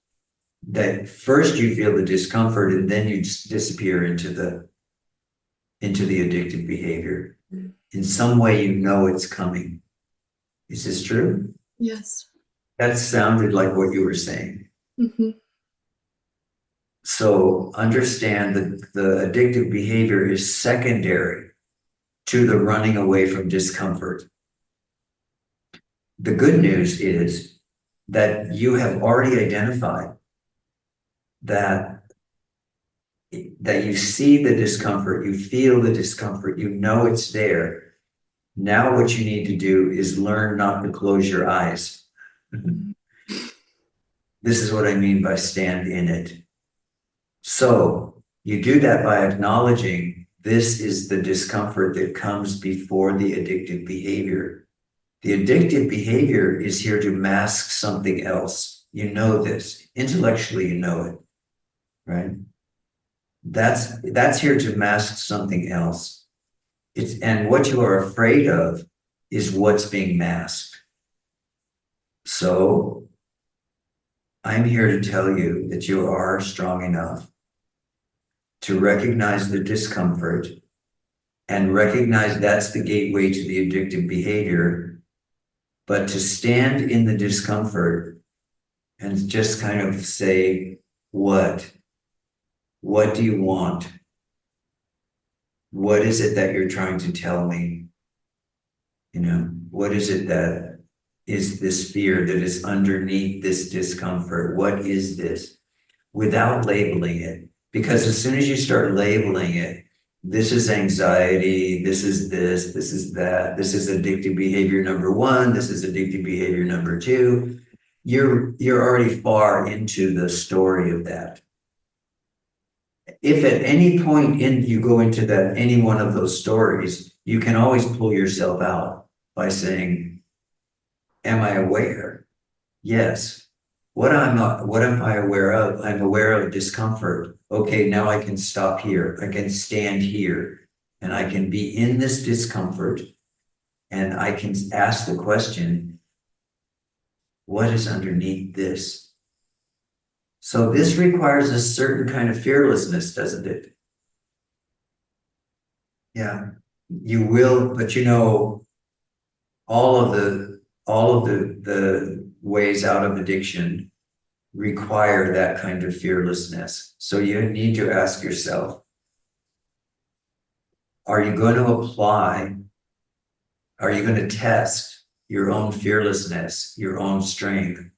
that first you feel the discomfort and then you disappear into the addictive behavior. In some way, it's coming. Is this true? Yes. That sounded like what you were saying. So understand that the addictive behavior is secondary to the running away from discomfort. The good news is that you have already identified that you see the discomfort, you feel the discomfort, you know it's there. Now what you need to do is learn not to close your eyes. This is what I mean by stand in it. So you do that by acknowledging this is the discomfort that comes before the addictive behavior. The addictive behavior is here to mask something else. You know this. Intellectually, you know it, right? That's here to mask something else. And what you are afraid of is what's being masked. So I'm here to tell you that you are strong enough to recognize the discomfort and recognize that's the gateway to the addictive behavior, but to stand in the discomfort and just kind of say, what do you want? What is it that you're trying to tell me? You know, what is it that is this fear that is underneath this discomfort? What is this? Without labeling it. Because as soon as you start labeling it, this is anxiety, this is that, this is addictive behavior number one, this is addictive behavior number two. You're already far into the story of that. If at any point you go into that any one of those stories, you can always pull yourself out by saying, am I aware? Yes. What am I aware of? I'm aware of discomfort. Okay, now I can stop here. I can stand here and I can be in this discomfort and I can ask the question, what is underneath this? So this requires a certain kind of fearlessness, doesn't it? Yeah, you will, but you know, all of the ways out of addiction require that kind of fearlessness. So you need to ask yourself, are you going to test your own fearlessness, your own strength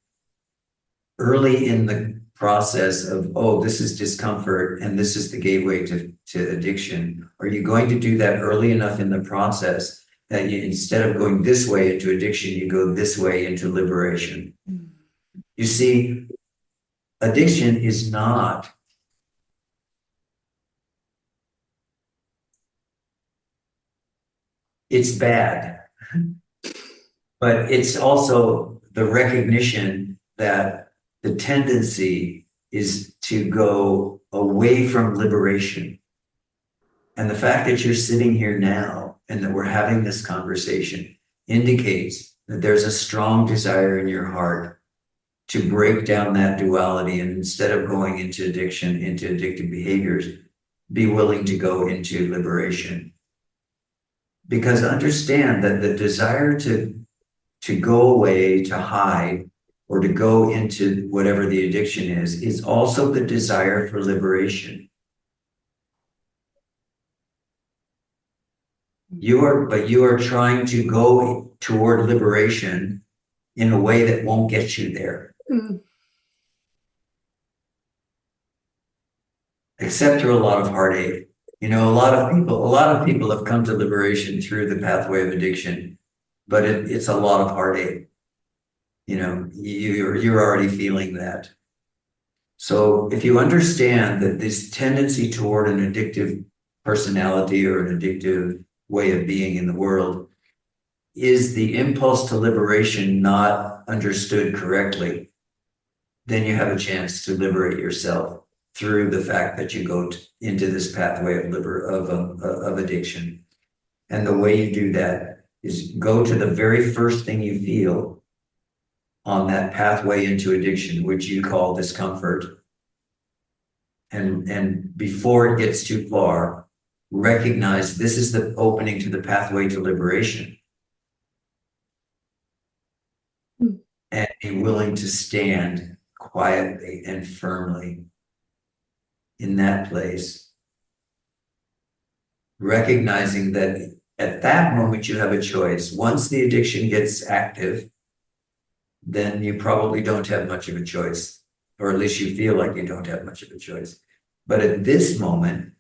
early in the process of, oh, this is discomfort and this is the gateway to addiction? Are you going to do that early enough in the process that you, instead of going this way into addiction, you go this way into liberation? You see, addiction is not it's bad, but it's also the recognition that the tendency is to go away from liberation. And the fact that you're sitting here now and that we're having this conversation indicates that there's a strong desire in your heart to break down that duality, and instead of going into addiction, into addictive behaviors, be willing to go into liberation. Because understand that the desire to go away, to hide, or to go into whatever the addiction is also the desire for liberation. You are trying to go toward liberation in a way that won't get you there. Except through a lot of heartache. You know, a lot of people have come to liberation through the pathway of addiction, but it's a lot of heartache. You know, you're already feeling that. So if you understand that this tendency toward an addictive personality or an addictive way of being in the world is the impulse to liberation not understood correctly, then you have a chance to liberate yourself through the fact that you go into this pathway of addiction. And the way you do that is go to the very first thing you feel on that pathway into addiction, which you call discomfort. And before it gets too far, recognize this is the opening to the pathway to liberation. And be willing to stand quietly and firmly in that place, recognizing that at that moment you have a choice. Once the addiction gets active, then you probably don't have much of a choice, or at least you feel like you don't have much of a choice. But at this moment,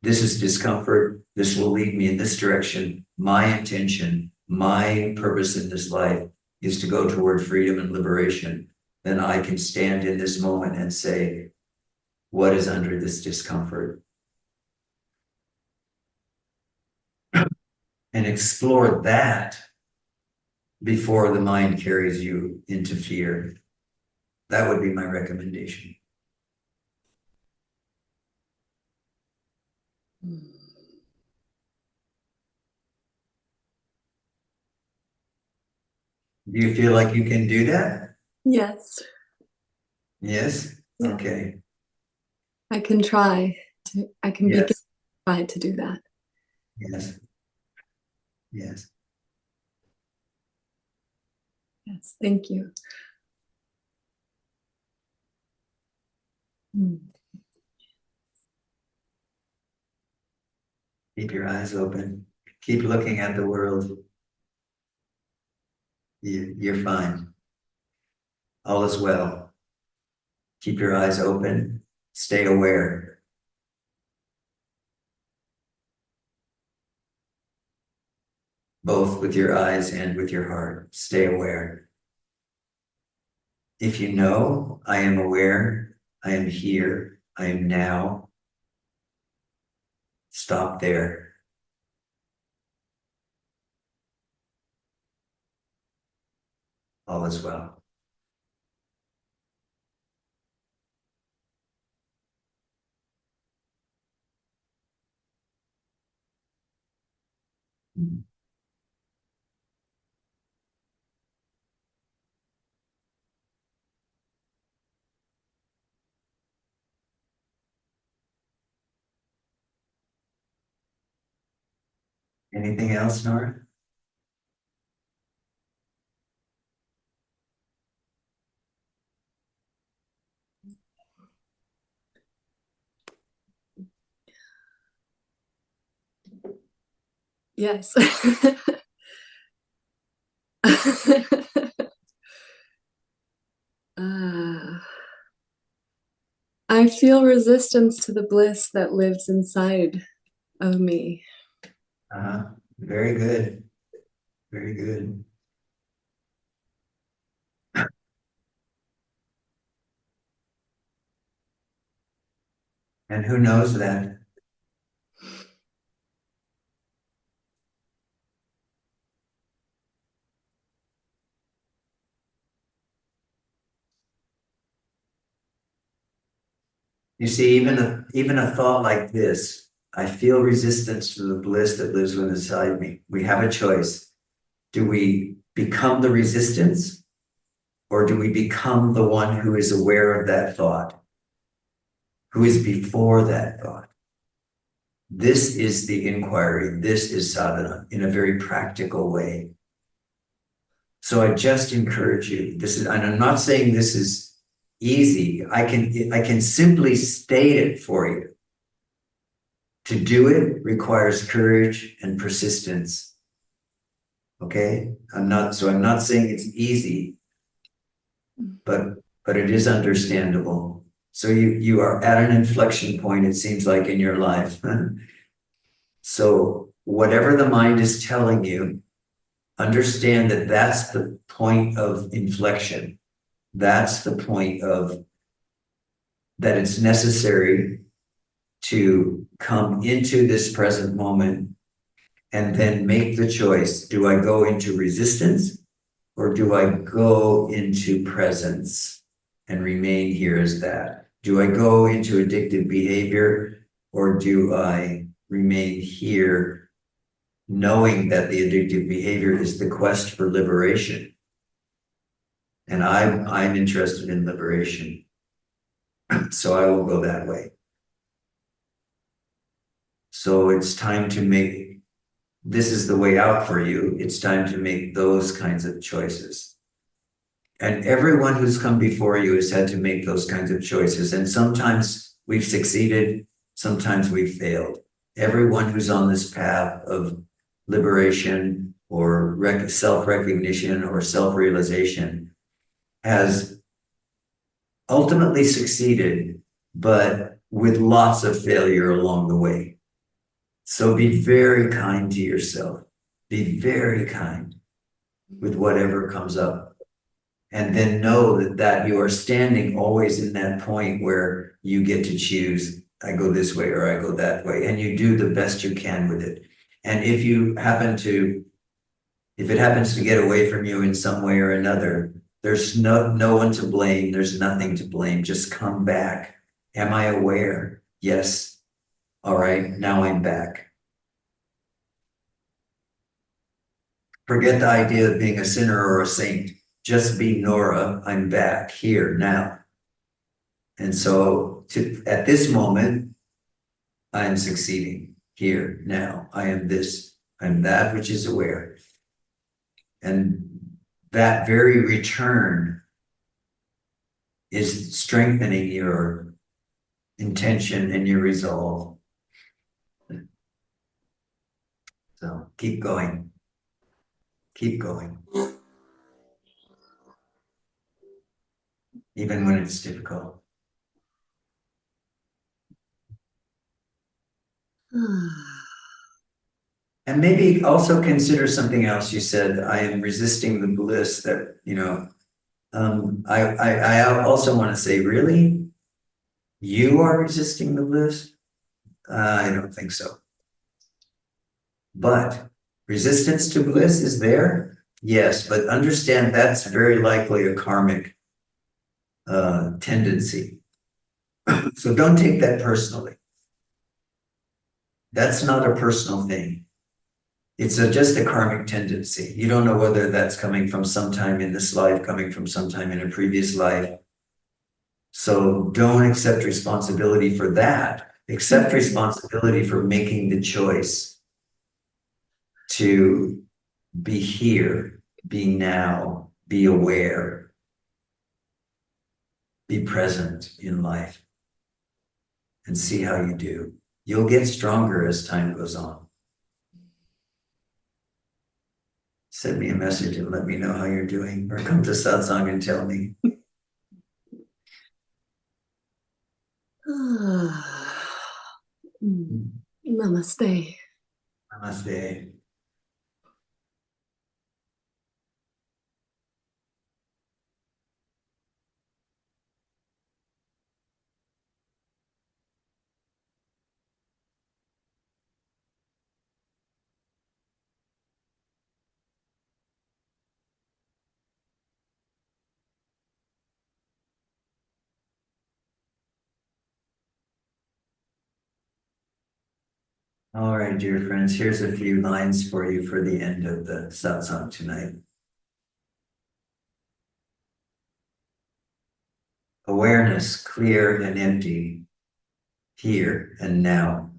this is discomfort. This will lead me in this direction. My intention, my purpose in this life is to go toward freedom and liberation. Then I can stand in this moment and say, what is under this discomfort? And explore that before the mind carries you into fear. That would be my recommendation. Do you feel like you can do that? Yes. Yes? Yeah. Okay. I can try to, I can begin to Yes. try to do that. Yes. Yes. Yes, thank you. Keep your eyes open. Keep looking at the world. You're fine. All is well. Keep your eyes open. Stay aware. Both with your eyes and with your heart. Stay aware. If you know, I am aware, I am here, I am now, stop there. All is well. Anything else, Nora? Yes. I feel resistance to the bliss that lives inside of me. Very good. Very good. And who knows that? You see, even a thought like this, I feel resistance to the bliss that lives inside me. We have a choice. Do we become the resistance, or do we become the one who is aware of that thought, who is before that thought? This is the inquiry. This is sadhana in a very practical way. So I just encourage you. And I'm not saying this is easy. I can simply state it for you. To do it requires courage and persistence. Okay? I'm not saying it's easy, but it is understandable. So you are at an inflection point, it seems like, in your life. So whatever the mind is telling you, understand that that's the point of inflection. That's the point of that it's necessary to come into this present moment and then make the choice. Do I go into resistance, or do I go into presence and remain here as that? Do I go into addictive behavior, or do I remain here knowing that the addictive behavior is the quest for liberation? And I'm interested in liberation. So I will go that way. So it's time to make, this is the way out for you. It's time to make those kinds of choices. And everyone who's come before you has had to make those kinds of choices. And sometimes we've succeeded, sometimes we've failed. Everyone who's on this path of liberation or self-recognition or self-realization has ultimately succeeded, but with lots of failure along the way. So be very kind to yourself. Be very kind with whatever comes up. And then know that you are standing always in that point where you get to choose, I go this way or I go that way, and you do the best you can with it. And if it happens to get away from you in some way or another, There's no one to blame. There's nothing to blame. Just come back. Am I aware? Yes. All right, now I'm back. Forget the idea of being a sinner or a saint. Just be Nora. I'm back here now. And so at this moment, I am succeeding here now. I am this. I'm that which is aware. And that very return is strengthening your intention and your resolve. So keep going. Keep going. Even when it's difficult. And maybe also consider something else. You said, I am resisting the bliss that, I also want to say, really? You are resisting the bliss? I don't think so. But resistance to bliss is there? Yes, but understand that's very likely a karmic tendency. So don't take that personally. That's not a personal thing. It's just a karmic tendency. You don't know whether that's coming from sometime in this life, coming from sometime in a previous life. So don't accept responsibility for that. Accept responsibility for making the choice to be here, be now, be aware, be present in life, and see how you do. You'll get stronger as time goes on. Send me a message and let me know how you're doing, or come to Satsang and tell me. Namaste. Namaste. All right, dear friends, here's a few lines for you for the end of the satsang tonight. Awareness, clear and empty, here and now,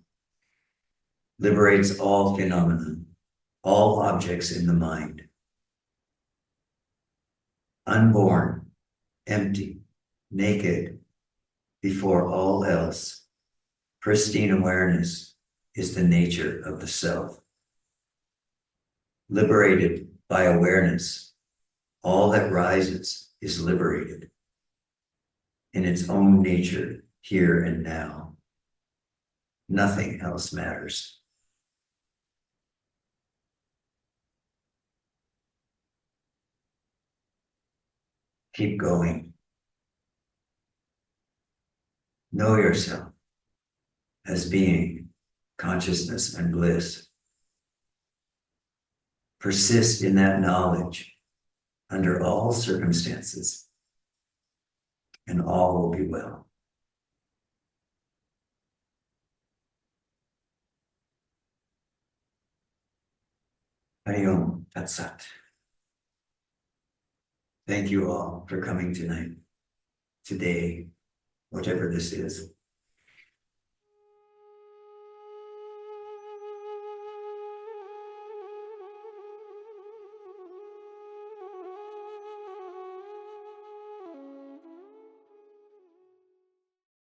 liberates all phenomena, all objects in the mind. Unborn, empty, naked, before all else, pristine awareness is the nature of the self. Liberated by awareness, all that rises is liberated in its own nature, here and now. Nothing else matters. Keep going. Know yourself as being consciousness and bliss. Persist in that knowledge under all circumstances, and all will be well. Hari Om Tat Sat. Thank you all for coming tonight, today, whatever this is.